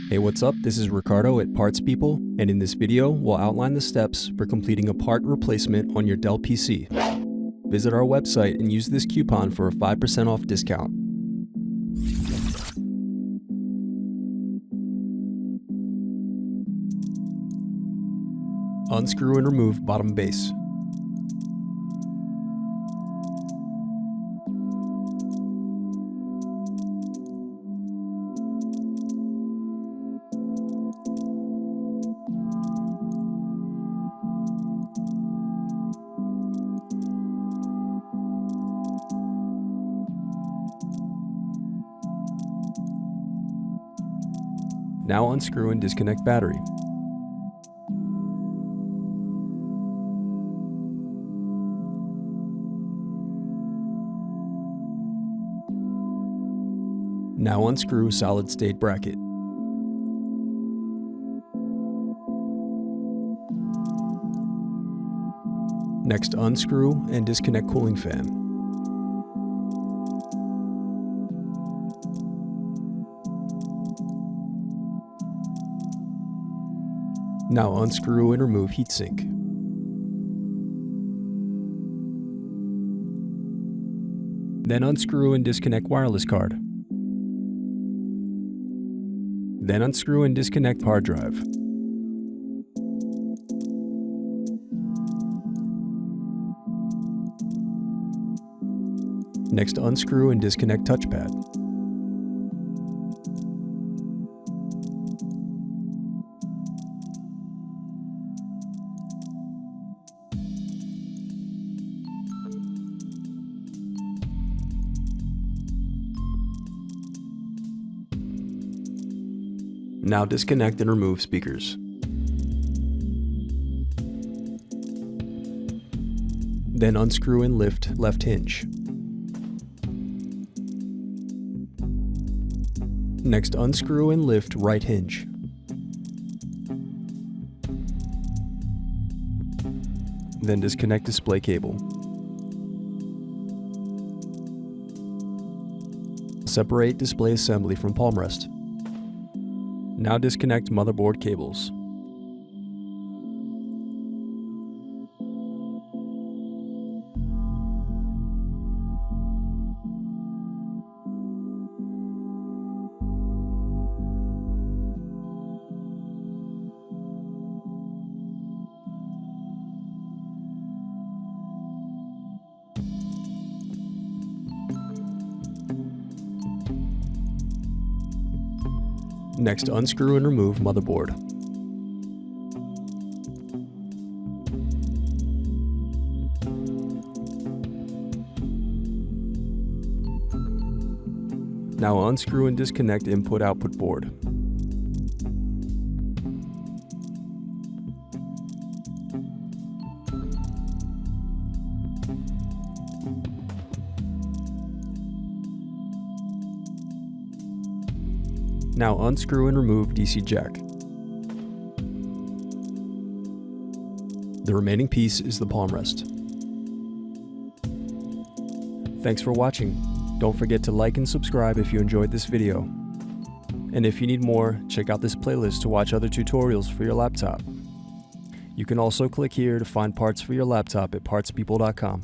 Hey, what's up? This is Ricardo at Parts People, and in this video, we'll outline the steps for completing a part replacement on your Dell PC. Visit our website and use this coupon for a 5% off discount. Unscrew and remove bottom base. Now unscrew and disconnect battery. Now unscrew solid state bracket. Next unscrew and disconnect cooling fan. Now unscrew and remove heatsink. Then unscrew and disconnect wireless card. Then unscrew and disconnect hard drive. Next unscrew and disconnect touchpad. Now disconnect and remove speakers. Then unscrew and lift left hinge. Next unscrew and lift right hinge. Then disconnect display cable. Separate display assembly from Palmrest. Now disconnect motherboard cables. Next, unscrew and remove motherboard. Now unscrew and disconnect input-output board. Now unscrew and remove DC jack. The remaining piece is the Palmrest. Thanks for watching. Don't forget to like and subscribe if you enjoyed this video. And if you need more, check out this playlist to watch other tutorials for your laptop. You can also click here to find parts for your laptop at partspeople.com.